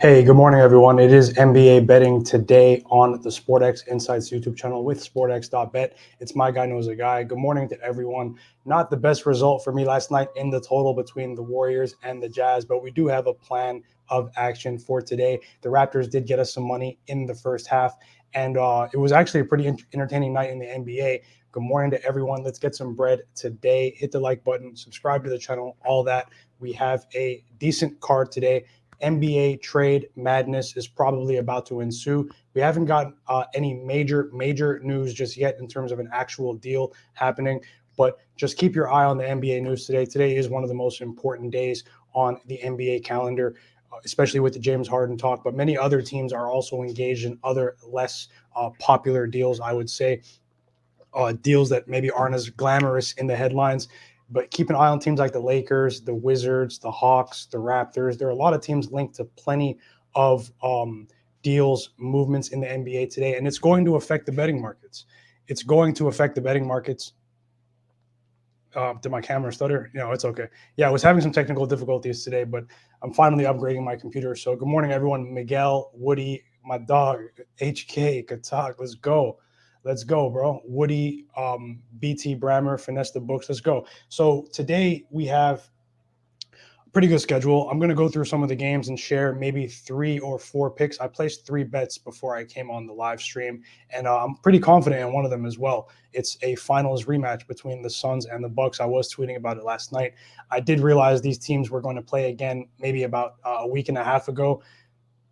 Hey, good morning, everyone. It is NBA betting today on the SportX Insights YouTube channel with SportX.bet. It's my guy knows a guy. Good morning to everyone. Not the best result for me last night in the total between the Warriors and the Jazz, but we do have a plan of action for today. The Raptors did get us some money in the first half, and it was actually a pretty entertaining night in the NBA. Good morning to everyone. Let's get some bread today. Hit the like button, subscribe to the channel, all that. We have a decent card today. NBA trade madness is probably about to ensue. We haven't got any major news just yet in terms of an actual deal happening, but just keep your eye on the NBA news today. Today is one of the most important days on the NBA calendar, especially with the James Harden talk, but many other teams are also engaged in other less popular deals, I would say, deals that maybe aren't as glamorous in the headlines. But keep an eye on teams like the Lakers, the Wizards, the Hawks, the Raptors. There are a lot of teams linked to plenty of deals, movements in the NBA today, and it's going to affect the betting markets. It's going to affect the betting markets. Did my camera stutter? No, it's okay. Yeah, I was having some technical difficulties today, but I'm finally upgrading my computer. So good morning, everyone. Miguel, Woody, my dog, HK, Katak, let's go. Let's go, bro. Woody, BT Brammer, Finesse the Books. Let's go. So today we have a pretty good schedule. I'm going to go through some of the games and share maybe 3 or 4 picks. I placed 3 bets before I came on the live stream, and I'm pretty confident in one of them as well. It's a finals rematch between the Suns and the Bucks. I was tweeting about it last night. I did realize these teams were going to play again maybe about a week and a half ago.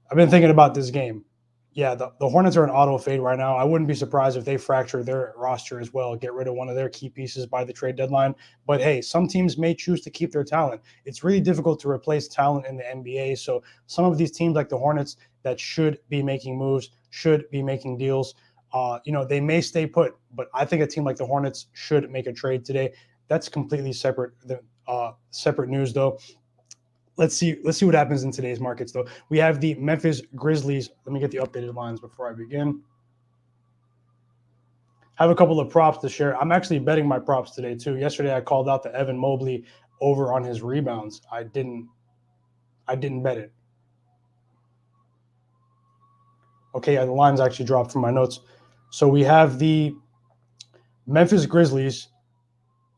I've been thinking about this game. Yeah, the Hornets are an auto fade right now. I wouldn't be surprised if they fracture their roster as well, get rid of one of their key pieces by the trade deadline. But hey, some teams may choose to keep their talent. It's really difficult to replace talent in the NBA. So some of these teams like the Hornets that should be making moves, should be making deals, they may stay put. But I think a team like the Hornets should make a trade today. That's completely separate news, though. Let's see what happens in today's markets, though. We have the Memphis Grizzlies. Let me get the updated lines before I begin. Have a couple of props to share. I'm actually betting my props today too. Yesterday I called out the Evan Mobley over on his rebounds. I didn't bet it. Okay, yeah, the lines actually dropped from my notes. So we have the Memphis Grizzlies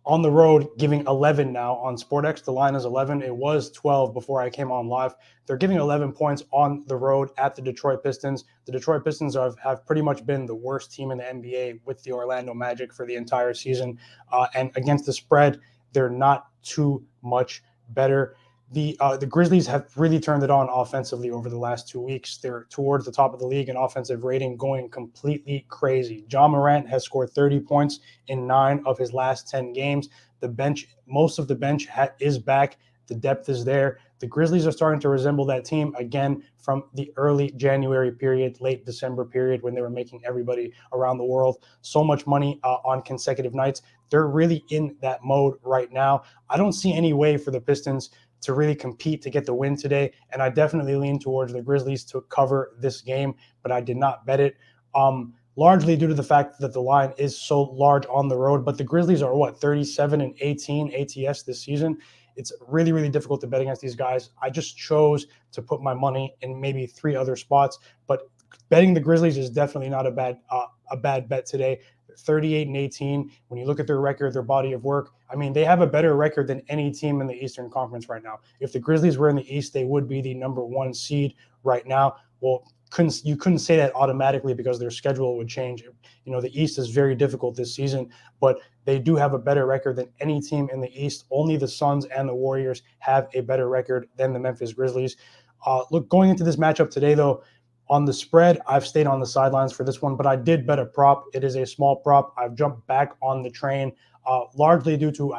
on the road giving 11 now on SportX. The line is 11. It was 12 before I came on live. They're giving 11 points on the road at the Detroit Pistons. The Detroit Pistons have pretty much been the worst team in the NBA with the Orlando Magic for the entire season. And against the spread, they're not too much better. The Grizzlies have really turned it on offensively over the last 2 weeks. They're towards the top of the league in offensive rating, going completely crazy. Ja Morant has scored 30 points in 9 of his last 10 games. The bench, most of the bench is back. The depth is there. The Grizzlies are starting to resemble that team again from the early January period, late December period, when they were making everybody around the world so much money on consecutive nights. They're really in that mode right now. I don't see any way for the Pistons to really compete to get the win today. And I definitely lean towards the Grizzlies to cover this game, but I did not bet it. Largely due to the fact that the line is so large on the road. But the Grizzlies are 37-18 ATS this season. It's really, really difficult to bet against these guys. I just chose to put my money in maybe 3 other spots, but betting the Grizzlies is definitely not a bad bet today. 38-18. When you look at their record, their body of work, I mean, they have a better record than any team in the Eastern Conference right now. If the Grizzlies were in the East, they would be the number 1 seed right now. Well, you couldn't say that automatically because their schedule would change. The East is very difficult this season, but they do have a better record than any team in the East. Only the Suns and the Warriors have a better record than the Memphis Grizzlies. Look, going into this matchup today, though, on the spread, I've stayed on the sidelines for this one, but I did bet a prop. It is a small prop. I've jumped back on the train, largely due to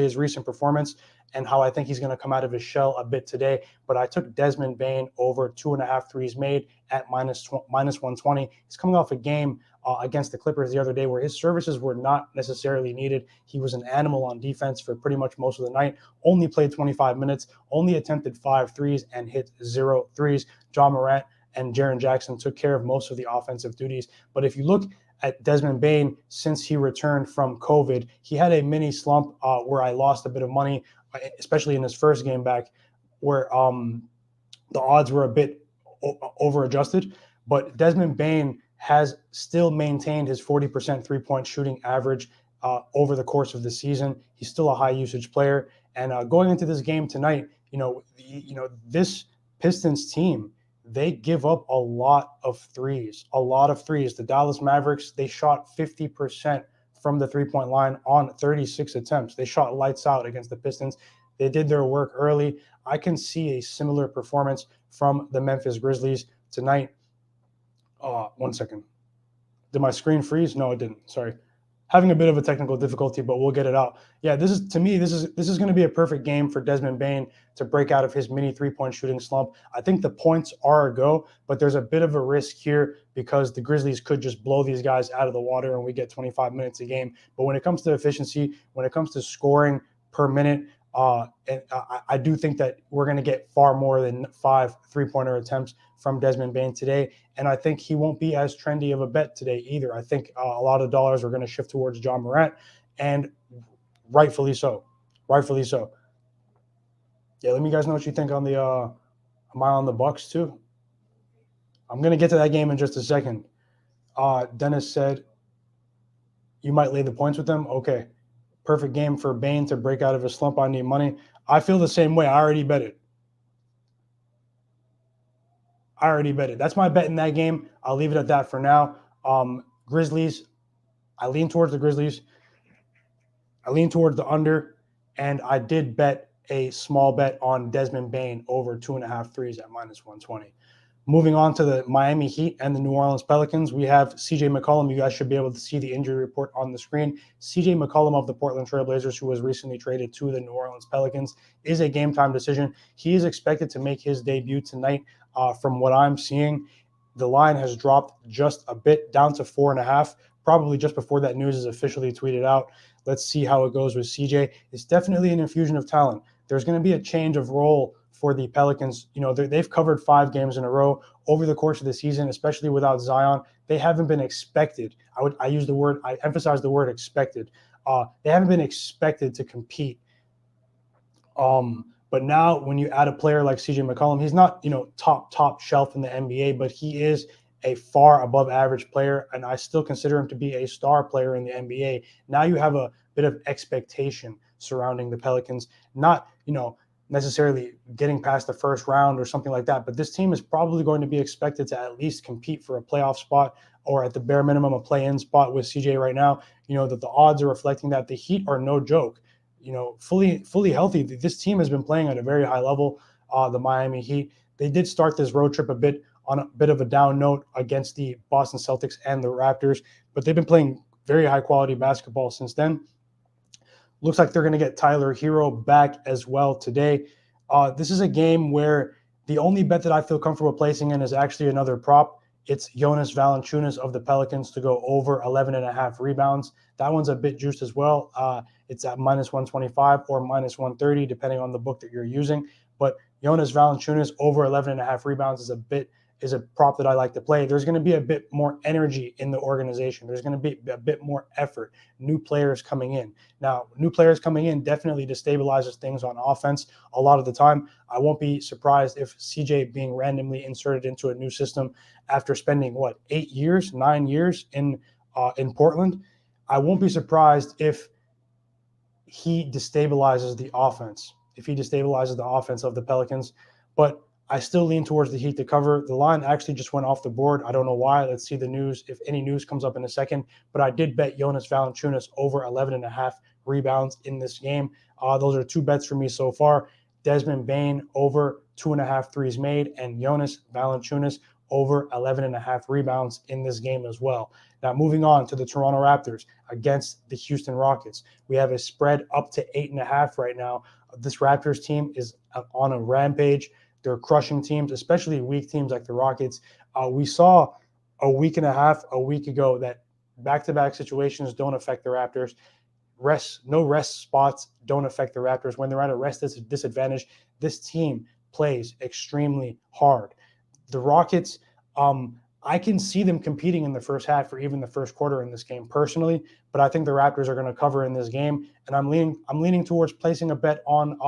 his recent performance and how I think he's going to come out of his shell a bit today. But I took Desmond Bane over 2.5 threes made at minus 120. He's coming off a game against the Clippers the other day where his services were not necessarily needed. He was an animal on defense for pretty much most of the night, only played 25 minutes, only attempted 5 threes and hit 0 threes. Ja Morant and Jaren Jackson took care of most of the offensive duties. But if you look at Desmond Bane since he returned from COVID, he had a mini slump where I lost a bit of money, especially in his first game back, where the odds were a bit over adjusted, but Desmond Bane has still maintained his 40% 3-point shooting average over the course of the season. He's still a high usage player. And going into this game tonight, this Pistons team, they give up a lot of threes. The Dallas Mavericks, they shot 50% from the 3-point line on 36 attempts. They shot lights out against the Pistons. They did their work early. I can see a similar performance from the Memphis Grizzlies tonight. 1 second. Did my screen freeze? No, it didn't. Sorry. Having a bit of a technical difficulty, but we'll get it out. Yeah, this is going to be a perfect game for Desmond Bane to break out of his mini 3-point shooting slump. I think the points are a go, but there's a bit of a risk here because the Grizzlies could just blow these guys out of the water and we get 25 minutes a game. But when it comes to efficiency, when it comes to scoring per minute, and I do think that we're going to get far more than 5 3-pointer attempts from Desmond Bane today. And I think he won't be as trendy of a bet today either. I think a lot of dollars are going to shift towards John Morant, and rightfully so. Rightfully so. Yeah, let me guys know what you think on the am I on the Bucks too? I'm going to get to that game in just a second. Dennis said you might lay the points with them. Okay. Perfect game for Bane to break out of his slump. I need money. I feel the same way. I already bet it. That's my bet in that game. I'll leave it at that for now. Grizzlies, I lean towards the Grizzlies. I lean towards the under, and I did bet a small bet on Desmond Bane over 2.5 threes at -120. Moving on to the Miami Heat and the New Orleans Pelicans, we have CJ McCollum. You guys should be able to see the injury report on the screen. CJ McCollum of the Portland Trail Blazers, who was recently traded to the New Orleans Pelicans, is a game-time decision. He is expected to make his debut tonight. From what I'm seeing, the line has dropped just a bit, down to 4.5, probably just before that news is officially tweeted out. Let's see how it goes with CJ. It's definitely an infusion of talent. There's going to be a change of role for the Pelicans. They've covered 5 games in a row over the course of the season, especially without Zion. They haven't been expected. I emphasize the word expected. They haven't been expected to compete. But now when you add a player like CJ McCollum, he's not, top shelf in the NBA, but he is a far above average player, and I still consider him to be a star player in the NBA. Now you have a bit of expectation surrounding the Pelicans, not, necessarily getting past the first round or something like that. But this team is probably going to be expected to at least compete for a playoff spot, or at the bare minimum a play-in spot with CJ right now. That the odds are reflecting that. The Heat are no joke. Fully healthy. This team has been playing at a very high level. The Miami Heat, they did start this road trip on a bit of a down note against the Boston Celtics and the Raptors, but they've been playing very high quality basketball since then. Looks like they're going to get Tyler Hero back as well today. This is a game where the only bet that I feel comfortable placing in is actually another prop. It's Jonas Valanciunas of the Pelicans to go over 11.5 rebounds. That one's a bit juiced as well. It's at -125 or -130, depending on the book that you're using. But Jonas Valanciunas over 11.5 rebounds is a prop that I like to play. There's going to be a bit more energy in the organization. There's going to be a bit more effort. New players coming in. Now, new players coming in definitely destabilizes things on offense a lot of the time. I won't be surprised if CJ being randomly inserted into a new system after spending 9 years in Portland. I won't be surprised if he destabilizes the offense. If he destabilizes the offense of the Pelicans, but I still lean towards the Heat to cover. The line actually just went off the board. I don't know why. Let's see the news, if any news comes up in a second. But I did bet Jonas Valanciunas over 11.5 rebounds in this game. Those are 2 bets for me so far. Desmond Bane over 2.5 threes made, and Jonas Valanciunas over 11.5 rebounds in this game as well. Now, moving on to the Toronto Raptors against the Houston Rockets. We have a spread up to 8.5 right now. This Raptors team is on a rampage. They're crushing teams, especially weak teams like the Rockets. We saw a week ago that back-to-back situations don't affect the Raptors. No rest spots don't affect the Raptors. When they're at a rest disadvantage, this team plays extremely hard. The Rockets, I can see them competing in the first half or even the first quarter in this game personally, but I think the Raptors are going to cover in this game, and I'm leaning towards placing a bet on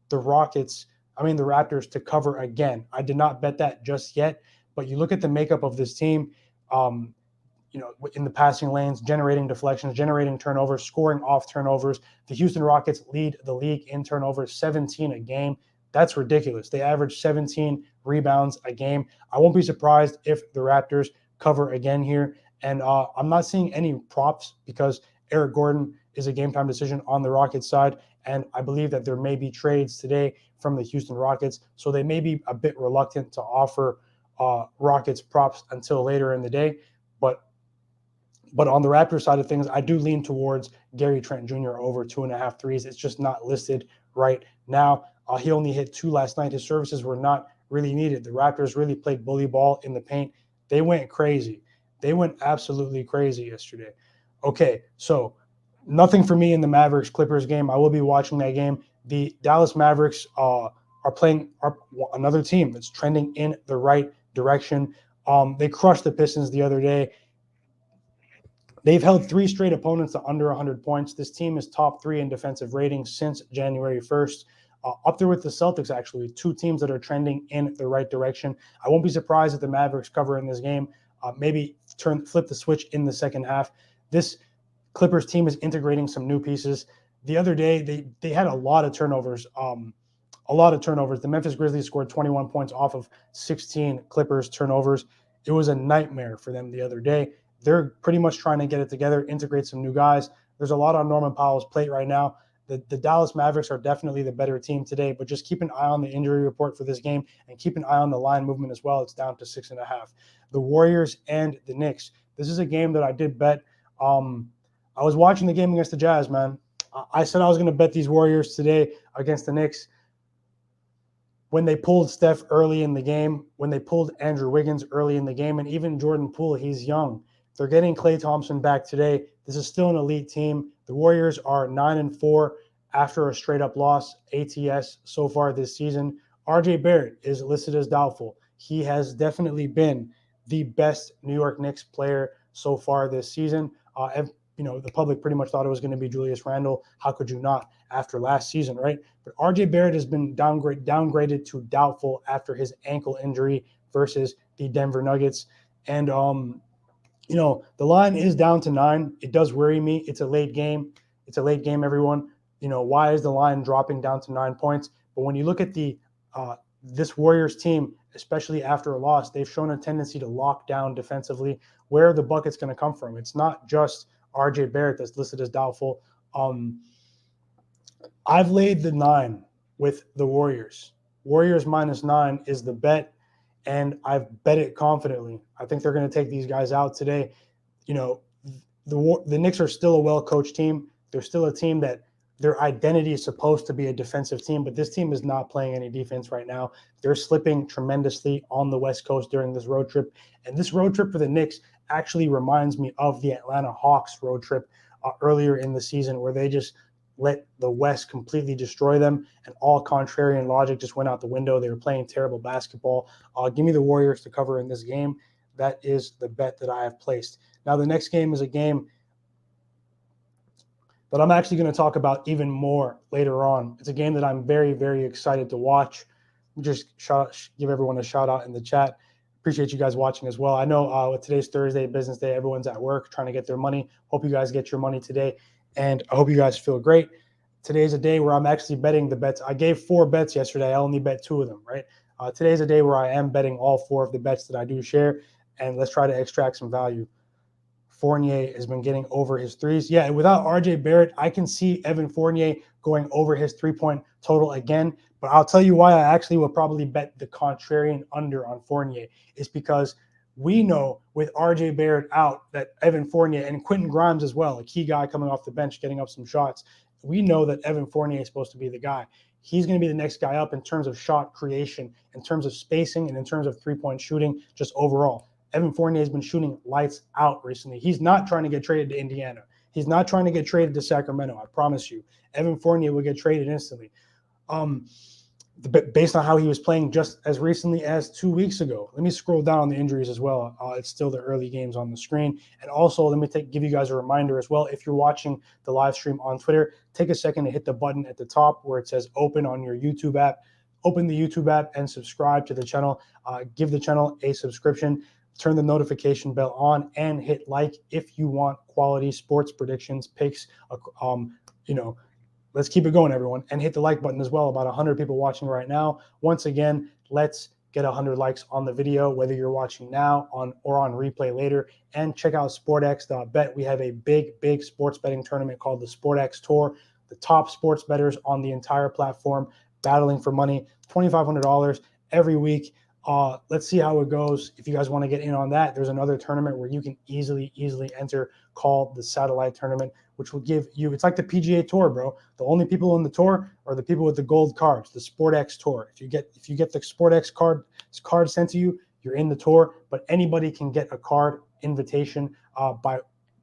the Rockets the Raptors to cover again. I did not bet that just yet, but you look at the makeup of this team, in the passing lanes, generating deflections, generating turnovers, scoring off turnovers. The Houston Rockets lead the league in turnovers, 17 a game. That's ridiculous. They average 17 rebounds a game. I won't be surprised if the Raptors cover again here. And I'm not seeing any props because Eric Gordon is a game-time decision on the Rockets side. And I believe that there may be trades today from the Houston Rockets. So they may be a bit reluctant to offer Rockets props until later in the day. But on the Raptors side of things, I do lean towards Gary Trent Jr. over 2.5 threes. It's just not listed right now. He only hit 2 last night. His services were not really needed. The Raptors really played bully ball in the paint. They went crazy. They went absolutely crazy yesterday. Okay, so nothing for me in the Mavericks-Clippers game. I will be watching that game. The Dallas Mavericks are playing another team that's trending in the right direction. They crushed the Pistons the other day. They've held 3 straight opponents to under 100 points. This team is top 3 in defensive ratings since January 1st. Up there with the Celtics, actually, 2 teams that are trending in the right direction. I won't be surprised if the Mavericks cover in this game. Maybe flip the switch in the second half. This Clippers team is integrating some new pieces. The other day, they had a lot of turnovers. The Memphis Grizzlies scored 21 points off of 16 Clippers turnovers. It was a nightmare for them the other day. They're pretty much trying to get it together, integrate some new guys. There's a lot on Norman Powell's plate right now. The Dallas Mavericks are definitely the better team today, but just keep an eye on the injury report for this game and keep an eye on the line movement as well. It's down to 6.5. The Warriors and the Knicks. This is a game that I did bet. I was watching the game against the Jazz, man. I said I was going to bet these Warriors today against the Knicks. When they pulled Steph early in the game, when they pulled Andrew Wiggins early in the game, and even Jordan Poole, he's young. They're getting Klay Thompson back today. This is still an elite team. The Warriors are 9-4 after a straight-up loss, ATS, so far this season. RJ Barrett is listed as doubtful. He has definitely been the best New York Knicks player so far this season. The public pretty much thought it was going to be Julius Randle. How could you not after last season, right? But RJ Barrett has been downgraded to doubtful after his ankle injury versus the Denver Nuggets. And the line is down to 9. It does worry me. It's a late game. Everyone. Why is the line dropping down to 9 points? But when you look at this Warriors team, especially after a loss, they've shown a tendency to lock down defensively. Where are the buckets going to come from? It's not just RJ Barrett that's listed as doubtful. I've laid the 9 with the Warriors. Warriors -9 is the bet, and I've bet it confidently. I think they're going to take these guys out today. The Knicks are still a well-coached team. They're still a team that their identity is supposed to be a defensive team, but this team is not playing any defense right now. They're slipping tremendously on the West Coast during this road trip. And this road trip for the Knicks actually reminds me of the Atlanta Hawks road trip earlier in the season, where they just let the West completely destroy them, and all contrarian logic just went out the window. They were playing terrible basketball. Give me the Warriors to cover in this game. That is the bet that I have placed. Now, the next game is a game that I'm actually going to talk about even more later on. It's a game that I'm very, very excited to watch. Just give everyone a shout out in the chat. Appreciate you guys watching as well. I know with today's Thursday, business day, everyone's at work trying to get their money. Hope you guys get your money today, and I hope you guys feel great. Today's a day where I'm actually betting the bets. I gave 4 bets yesterday. I only bet 2 of them, right? Today's a day where I am betting all 4 of the bets that I do share, and let's try to extract some value. Fournier has been getting over his threes. Yeah, without RJ Barrett, I can see Evan Fournier going over his 3-point total again. But I'll tell you why I actually will probably bet the contrarian under on Fournier. Is because we know with RJ Barrett out that Evan Fournier and Quentin Grimes as well, a key guy coming off the bench, getting up some shots. We know that Evan Fournier is supposed to be the guy. He's going to be the next guy up in terms of shot creation, in terms of spacing, and in terms of 3-point shooting, just overall. Evan Fournier has been shooting lights out recently. He's not trying to get traded to Indiana. He's not trying to get traded to Sacramento. I promise you. Evan Fournier will get traded instantly. Based on how he was playing just as recently as 2 weeks ago. Let me scroll down on the injuries as well. It's still the early games on the screen. And also, let me give you guys a reminder as well. If you're watching the live stream on Twitter, take a second to hit the button at the top where it says open on your YouTube app. open the YouTube app and subscribe to the channel. Give the channel a subscription. Turn the notification bell on and hit like if you want quality sports predictions, picks. Let's keep it going, everyone, and hit the like button as well. About 100 people watching right now. Once again, let's get 100 likes on the video, whether you're watching now or on replay later. And check out sportx.bet. We have a big sports betting tournament called the SportX Tour. The top sports bettors on the entire platform battling for money, $2,500 every week. Let's see how it goes. If you guys want to get in on that, there's another tournament where you can easily enter called the Satellite Tournament, which will give you, it's like the PGA Tour, bro. The only people on the tour are the people with the gold cards, the SportX Tour. If you get the SportX card sent to you, you're in the tour, but anybody can get a card invitation by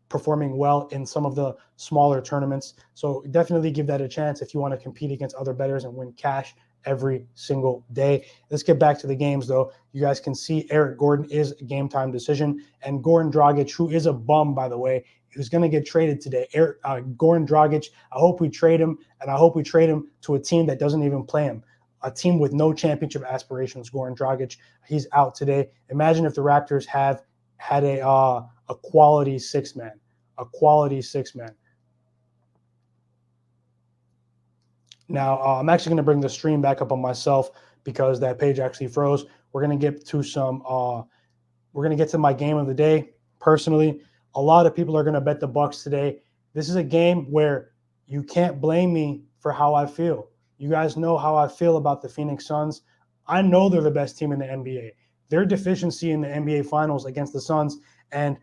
performing well in some of the smaller tournaments. So definitely give that a chance if you want to compete against other bettors and win cash every single day. Let's get back to the games, though. You guys can see Eric Gordon is a game time decision, and Goran Dragic, who is a bum, by the way, who's going to get traded today. Goran Dragic, I hope we trade him, and I hope we trade him to a team that doesn't even play him, a team with no championship aspirations. Goran Dragic, he's out today. Imagine if the Raptors had a quality six-man, Now, I'm actually going to bring the stream back up on myself because that page actually froze. We're going to get to my game of the day. Personally, a lot of people are going to bet the Bucks today. This is a game where you can't blame me for how I feel. You guys know how I feel about the Phoenix Suns. I know they're the best team in the NBA. Their deficiency in the NBA Finals against the Suns, and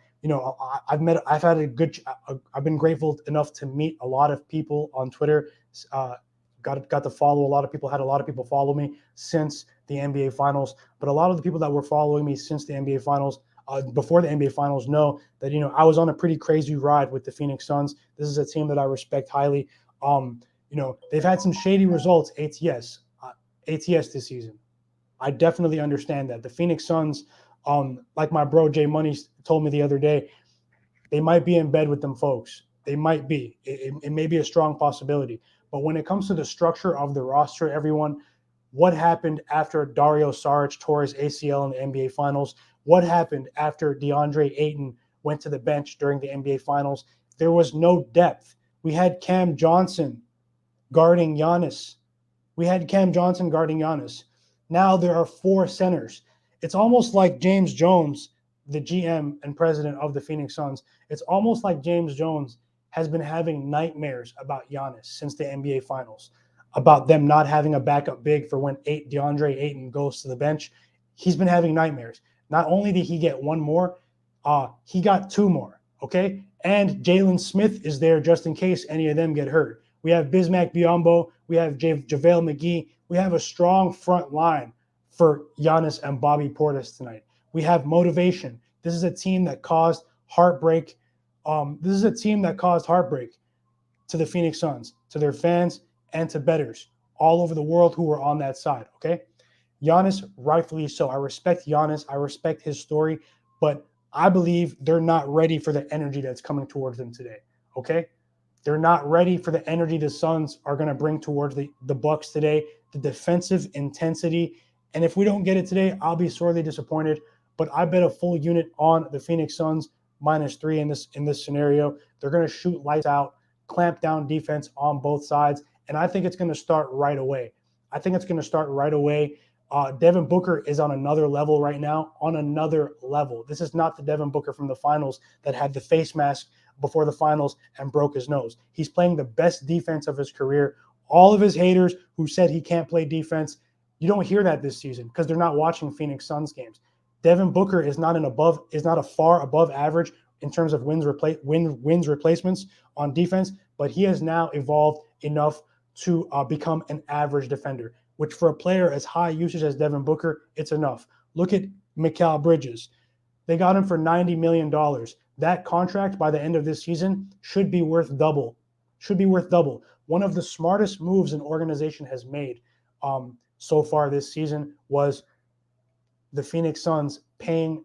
I've been grateful enough to meet a lot of people on Twitter. Got to follow a lot of people, had a lot of people follow me since the NBA Finals. But a lot of the people that were following me since the NBA Finals, before the NBA Finals, know that, I was on a pretty crazy ride with the Phoenix Suns. This is a team that I respect highly. They've had some shady results, ATS this season. I definitely understand that. The Phoenix Suns, like my bro Jay Money told me the other day, they might be in bed with them folks. They might be. It may be a strong possibility. But when it comes to the structure of the roster, everyone, what happened after Dario Saric tore his ACL in the NBA Finals? What happened after DeAndre Ayton went to the bench during the NBA Finals? There was no depth. We had Cam Johnson guarding Giannis. Now there are four centers. It's almost like James Jones, the GM and president of the Phoenix Suns, it's almost like James Jones has been having nightmares about Giannis since the NBA Finals, about them not having a backup big for when DeAndre Ayton goes to the bench. He's been having nightmares. Not only did he get one more, he got two more, okay? And Jalen Smith is there just in case any of them get hurt. We have Bismack Biyombo. We have JaVale McGee. We have a strong front line for Giannis and Bobby Portis tonight. We have motivation. This is a team that caused heartbreak. This is a team that caused heartbreak to the Phoenix Suns, to their fans, and to bettors all over the world who were on that side, okay? Giannis, rightfully so. I respect Giannis. I respect his story, but I believe they're not ready for the energy that's coming towards them today, okay? They're not ready for the energy the Suns are going to bring towards the Bucks today, the defensive intensity. And if we don't get it today, I'll be sorely disappointed. But I bet a full unit on the Phoenix Suns -3 in this scenario. They're going to shoot lights out, clamp down defense on both sides, and I think it's going to start right away. Devin Booker is on another level right now, This is not the Devin Booker from the finals that had the face mask before the finals and broke his nose. He's playing the best defense of his career. All of his haters who said he can't play defense, you don't hear that this season because they're not watching Phoenix Suns games. Devin Booker is not a far above average in terms of wins replacements on defense, but he has now evolved enough to become an average defender, which for a player as high usage as Devin Booker, it's enough. Look at Mikal Bridges. They got him for $90 million. That contract by the end of this season should be worth double. One of the smartest moves an organization has made so far this season was the Phoenix Suns paying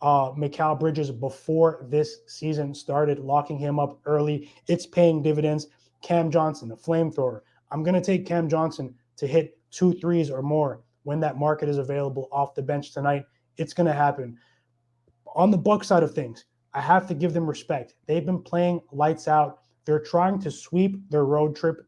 Mikal Bridges before this season started, locking him up early. It's paying dividends. Cam Johnson, the flamethrower. I'm going to take Cam Johnson to hit 2 threes or more when that market is available off the bench tonight. It's going to happen. On the Bucks side of things, I have to give them respect. They've been playing lights out. They're trying to sweep their road trip.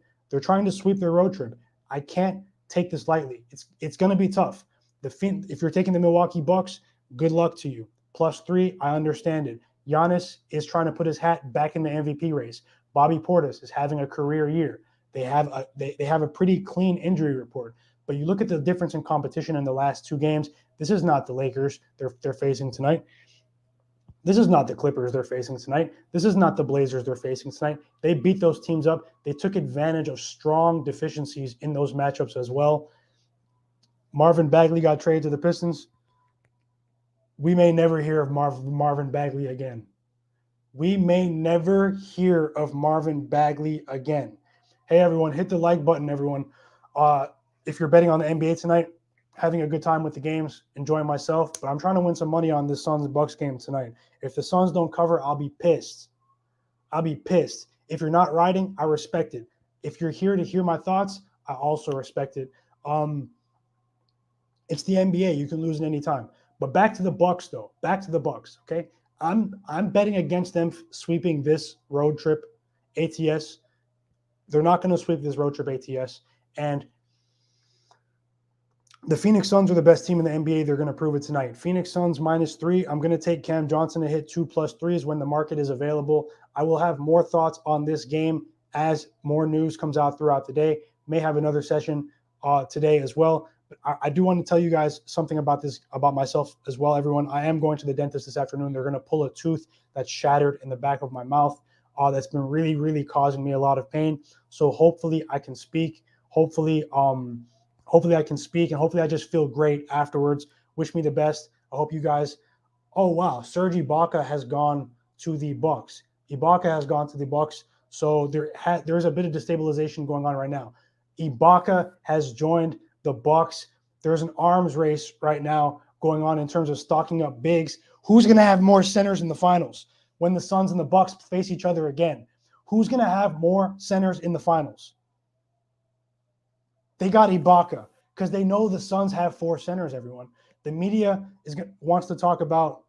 I can't take this lightly. It's going to be tough. If you're taking the Milwaukee Bucks, good luck to you. +3, I understand it. Giannis is trying to put his hat back in the MVP race. Bobby Portis is having a career year. They have a pretty clean injury report. But you look at the difference in competition in the last 2 games. This is not the Lakers they're facing tonight. This is not the Clippers they're facing tonight. This is not the Blazers they're facing tonight. They beat those teams up. They took advantage of strong deficiencies in those matchups as well. Marvin Bagley got traded to the Pistons. We may never hear of Marvin Bagley again. We may never hear of Marvin Bagley again. Hey, everyone, hit the like button, everyone. If you're betting on the NBA tonight, having a good time with the games, enjoying myself, but I'm trying to win some money on this Suns-Bucks game tonight. If the Suns don't cover, I'll be pissed. If you're not riding, I respect it. If you're here to hear my thoughts, I also respect it. It's the NBA. You can lose at any time. But back to the Bucks, though. Okay? I'm betting against them sweeping this road trip ATS. They're not going to sweep this road trip ATS. And the Phoenix Suns are the best team in the NBA. They're going to prove it tonight. Phoenix Suns -3. I'm going to take Cam Johnson to hit 2 +3s when the market is available. I will have more thoughts on this game as more news comes out throughout the day. May have another session today as well. But I do want to tell you guys something about myself as well, everyone. I am going to the dentist this afternoon. They're going to pull a tooth that's shattered in the back of my mouth. That's been really, really causing me a lot of pain. So hopefully I can speak. Hopefully I can speak, and hopefully I just feel great afterwards. Wish me the best. I hope you guys. Oh wow, Serge Ibaka has gone to the Bucks. So there's a bit of destabilization going on right now. Ibaka has joined the Bucks. There's an arms race right now going on in terms of stocking up bigs. Who's going to have more centers in the finals when the Suns and the Bucks face each other again? Who's going to have more centers in the finals? They got Ibaka because they know the Suns have 4 centers, everyone. The media wants to talk about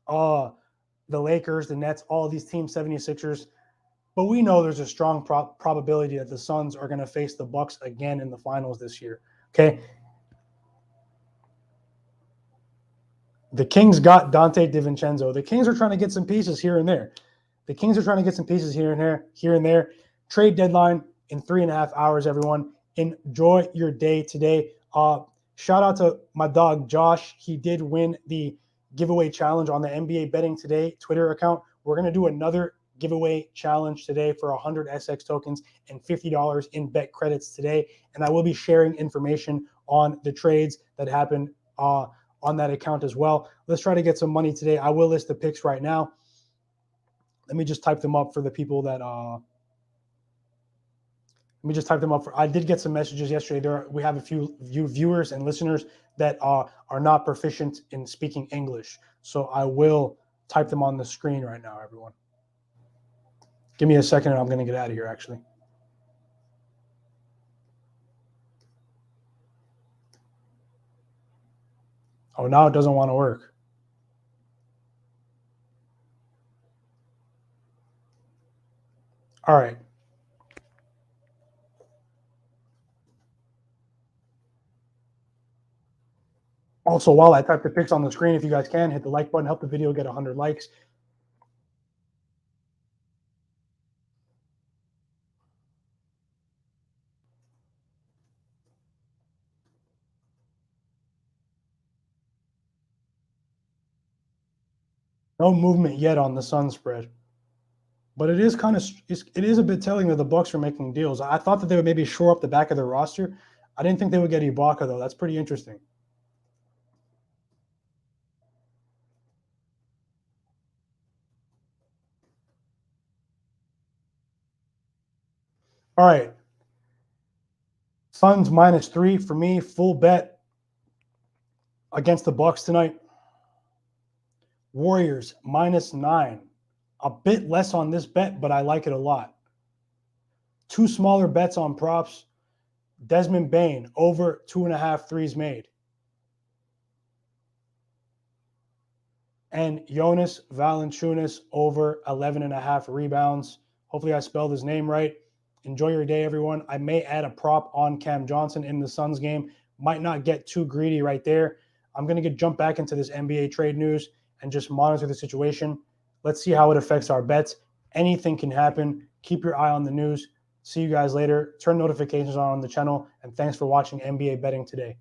the Lakers, the Nets, all of these teams, 76ers. But we know there's a strong probability that the Suns are going to face the Bucks again in the finals this year. Okay. The Kings got Dante DiVincenzo. The Kings are trying to get some pieces here and there. Trade deadline in 3.5 hours, everyone. Enjoy your day today. Shout out to my dog, Josh. He did win the giveaway challenge on the NBA Betting Today Twitter account. We're going to do another giveaway challenge today for 100 SX tokens and $50 in bet credits today. And I will be sharing information on the trades that happened on that account as well. Let's try to get some money today. I will list the picks right now. Let me just type them up for the people that I did get some messages yesterday. We have a few viewers and listeners that are not proficient in speaking English. So I will type them on the screen right now, everyone. Give me a second and I'm going to get out of here, actually. Oh, now it doesn't want to work. All right. Also, while I type the picks on the screen, if you guys can, hit the like button, help the video get 100 likes. No movement yet on the Sun spread. But it is a bit telling that the Bucks are making deals. I thought that they would maybe shore up the back of their roster. I didn't think they would get Ibaka, though. That's pretty interesting. All right. Suns -3 for me, full bet against the Bucks tonight. Warriors -9. A bit less on this bet, but I like it a lot. 2 smaller bets on props. Desmond Bane, over 2.5 threes made. And Jonas Valanciunas, over 11.5 rebounds. Hopefully I spelled his name right. Enjoy your day, everyone. I may add a prop on Cam Johnson in the Suns game. Might not get too greedy right there. I'm going to jump back into this NBA trade news and just monitor the situation. Let's see how it affects our bets. Anything can happen. Keep your eye on the news. See you guys later. Turn notifications on the channel. And thanks for watching NBA Betting today.